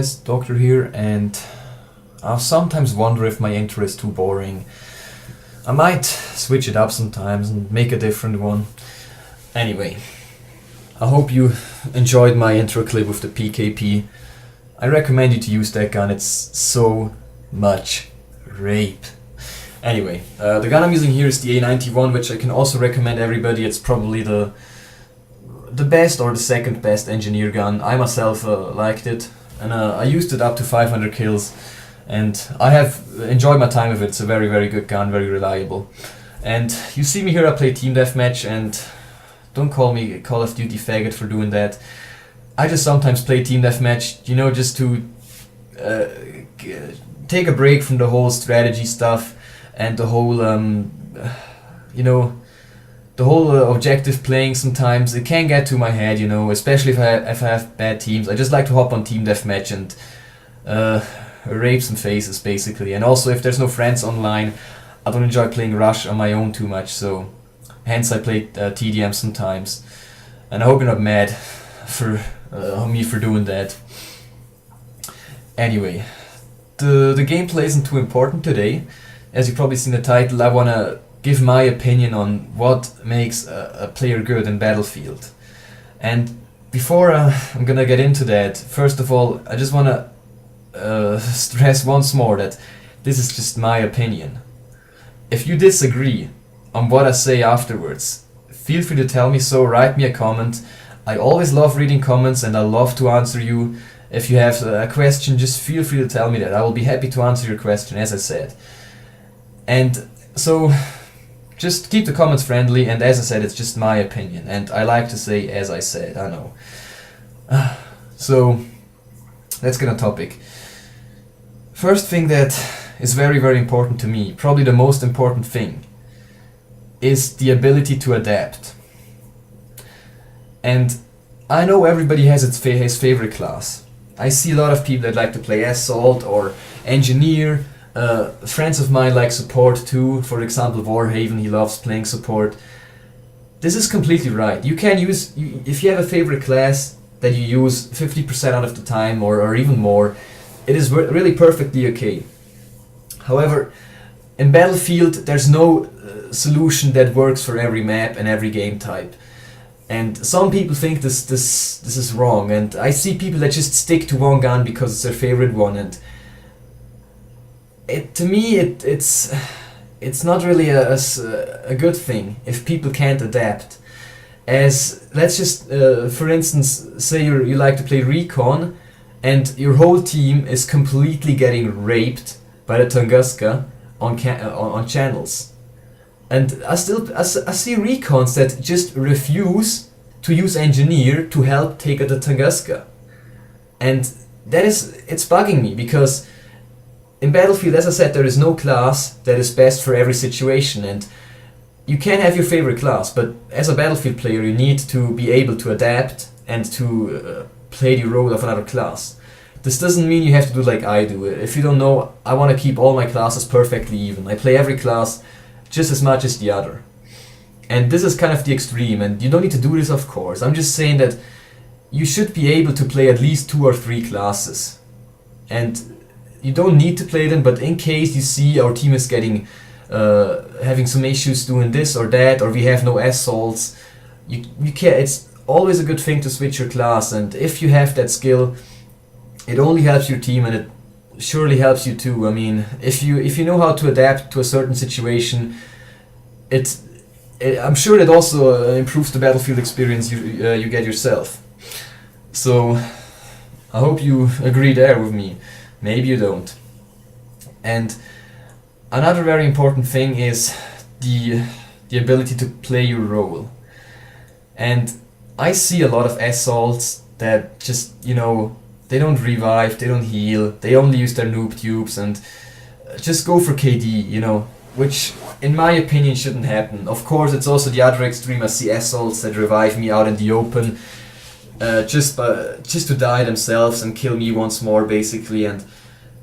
guys, Doctor here, and I sometimes wonder if my intro is too boring. I might switch it up sometimes and make a different one. Anyway, I hope you enjoyed my intro clip with the PKP. I recommend you to use that gun, it's so much rape. Anyway, the gun I'm using here is the A91, which I can also recommend everybody. It's probably the best or the second best engineer gun. I myself liked it, and I used it up to 500 kills, and I have enjoyed my time with it. It's a very, very good gun, very reliable. And you see me here, I play Team Deathmatch, and don't call me Call of Duty faggot for doing that. I just sometimes play Team Deathmatch, you know, just to take a break from the whole strategy stuff and the whole, you know, the whole objective playing. Sometimes it can get to my head, you know, especially if I have bad teams. I just like to hop on Team Deathmatch and rape some faces, basically. And also, if there's no friends online, I don't enjoy playing Rush on my own too much, so hence I play TDM sometimes. And I hope you're not mad for me for doing that. Anyway, the gameplay isn't too important today. As you've probably seen the title, I wanna give my opinion on what makes a player good in Battlefield. And before I'm gonna get into that, first of all, I just wanna stress once more that this is just my opinion. If you disagree on what I say afterwards, feel free to tell me so, write me a comment. I always love reading comments and I love to answer you. If you have a question, just feel free to tell me that. I will be happy to answer your question, as I said. And so, just keep the comments friendly, and as I said, it's just my opinion, and I like to say as I said, I know. So, let's get on topic. First thing that is very, very important to me, probably the most important thing, is the ability to adapt. And I know everybody has his favorite class. I see a lot of people that like to play Assault or Engineer. Friends of mine like support too. For example, Warhaven, he loves playing support. This is completely right. You can use, if you have a favorite class that you use 50% out of the time or even more, it is really perfectly okay. However, in Battlefield, there's no solution that works for every map and every game type. And some people think this is wrong, and I see people that just stick to one gun because it's their favorite one, and to me it's not really a good thing if people can't adapt. As let's just for instance say you like to play Recon and your whole team is completely getting raped by the Tunguska on channels, and I see Recons that just refuse to use Engineer to help take out the Tunguska, and it's bugging me, because in Battlefield, as I said, there is no class that is best for every situation, and you can have your favorite class, but as a Battlefield player you need to be able to adapt and to play the role of another class. This doesn't mean you have to do like I do. If you don't know, I want to keep all my classes perfectly even. I play every class just as much as the other. And this is kind of the extreme, and you don't need to do this, of course. I'm just saying that you should be able to play at least 2 or 3 classes. And you don't need to play them, but in case you see our team is getting having some issues doing this or that, or we have no assaults, you can. It's always a good thing to switch your class, and if you have that skill, it only helps your team, and it surely helps you too. I mean, if you know how to adapt to a certain situation, I'm sure it also improves the Battlefield experience you get yourself. So I hope you agree there with me. Maybe you don't. And another very important thing is the ability to play your role. And I see a lot of assaults that just, you know, they don't revive, they don't heal, they only use their noob tubes and just go for KD, you know, which in my opinion shouldn't happen. Of course, it's also the other extreme. I see assaults that revive me out in the open just to die themselves and kill me once more, basically, and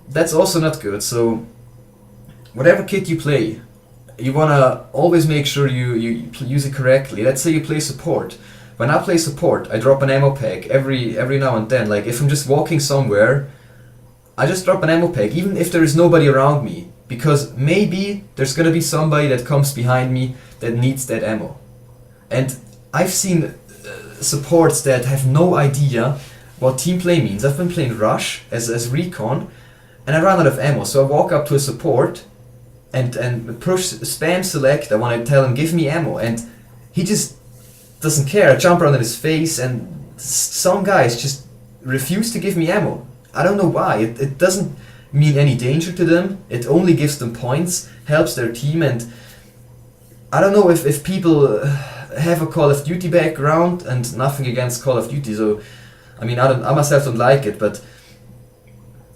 that's also not good. So whatever kit you play, you wanna always make sure you use it correctly. Let's say you play support. When I play support, I drop an ammo pack every now and then. Like if I'm just walking somewhere, I just drop an ammo pack, even if there is nobody around me, because maybe there's gonna be somebody that comes behind me that needs that ammo. And I've seen supports that have no idea what team play means. I've been playing Rush as recon, and I ran out of ammo, so I walk up to a support and push spam select. I want to tell him give me ammo, and he just doesn't care. I jump around in his face, and some guys just refuse to give me ammo. I don't know why. It doesn't mean any danger to them. It only gives them points, helps their team, and I don't know if people have a Call of Duty background, and nothing against Call of Duty. So, I mean, I myself don't like it, but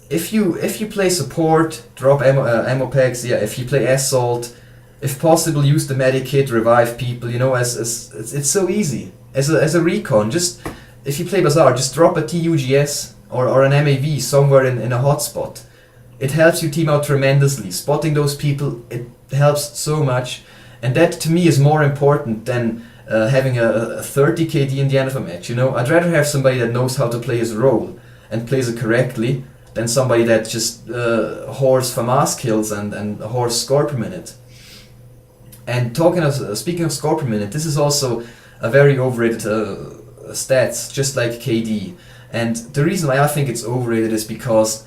if you play support, drop ammo packs. Yeah, if you play assault, if possible, use the medikit, revive people. You know, as it's so easy. As a recon, just if you play Bazaar, just drop a TUGS or an MAV somewhere in a hotspot. It helps you team out tremendously. Spotting those people, it helps so much, and that to me is more important than having a 30 KD in the end of a match. You know, I'd rather have somebody that knows how to play his role and plays it correctly than somebody that just hoards FAMAS kills and hoards score per minute. And speaking of score per minute, this is also a very overrated stats, just like KD. And the reason why I think it's overrated is because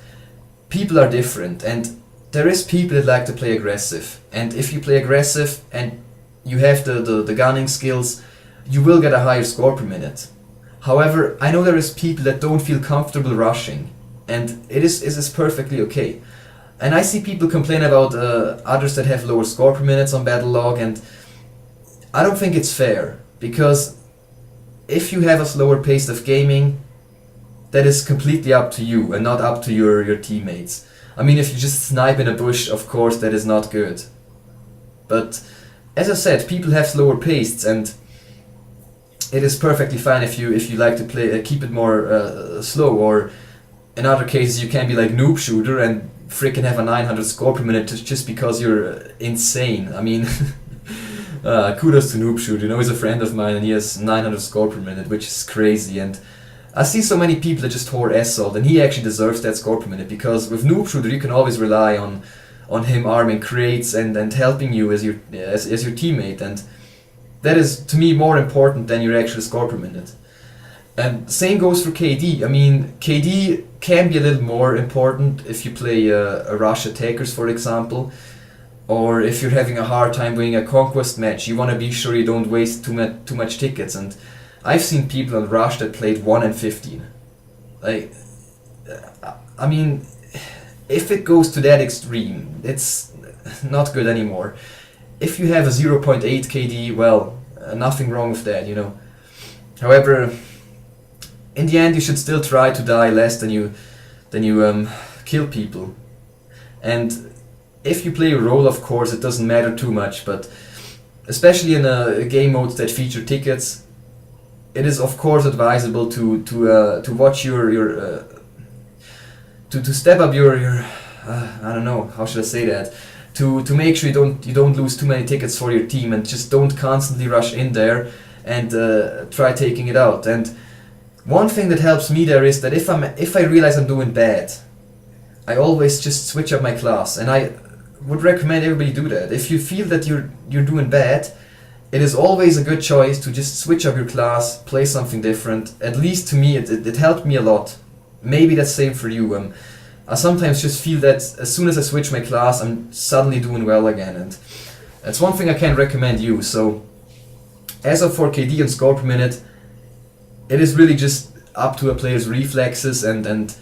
people are different, and there is people that like to play aggressive. And if you play aggressive and you have the gunning skills, you will get a higher score per minute. However, I know there is people that don't feel comfortable rushing, and it is perfectly okay. And I see people complain about others that have lower score per minutes on Battle Log, and I don't think it's fair, because if you have a slower pace of gaming, that is completely up to you and not up to your teammates. I mean, if you just snipe in a bush, of course that is not good. But as I said, people have slower paces, and it is perfectly fine if you like to play keep it more slow, or in other cases you can be like Noob Shooter and freaking have a 900 score per minute just because you're insane. I mean, kudos to Noob Shooter. You know, he's a friend of mine and he has 900 score per minute, which is crazy. And I see so many people that just hoard assault, and he actually deserves that score per minute, because with Noob Shooter you can always rely on him arming crates and helping you as your teammate, and that is to me more important than your actual score per minute. And same goes for KD. I mean, KD can be a little more important if you play a Rush Attackers, for example, or if you're having a hard time winning a Conquest match. You want to be sure you don't waste too much tickets, and I've seen people on Rush that played 1 and 15. Like, I mean, if it goes to that extreme, it's not good anymore. If you have a 0.8 KD, well, nothing wrong with that, you know. However, in the end, you should still try to die less than you kill people. And if you play a role, of course, it doesn't matter too much. But especially in a game modes that feature tickets, it is of course advisable to watch your to step up your I don't know, how should I say that, to make sure you don't lose too many tickets for your team, and just don't constantly rush in there and try taking it out. And one thing that helps me there is that if I realize I'm doing bad, I always just switch up my class, and I would recommend everybody do that. If you feel that you're doing bad, it is always a good choice to just switch up your class, play something different. At least to me, it helped me a lot. Maybe that's the same for you. I sometimes just feel that as soon as I switch my class, I'm suddenly doing well again, and that's one thing I can recommend you. So, as of for KD and score per minute, it is really just up to a player's reflexes and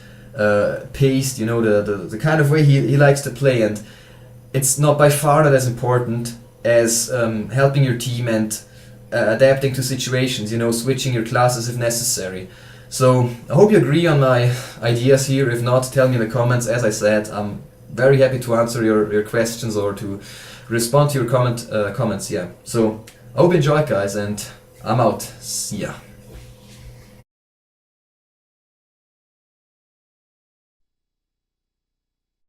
pace, you know, the kind of way he likes to play, and it's not by far not as important as helping your team and adapting to situations, you know, switching your classes if necessary. So I hope you agree on my ideas here. If not, tell me in the comments. As I said, I'm very happy to answer your questions or to respond to your comments. Yeah. So I hope you enjoyed, guys, and I'm out. See ya.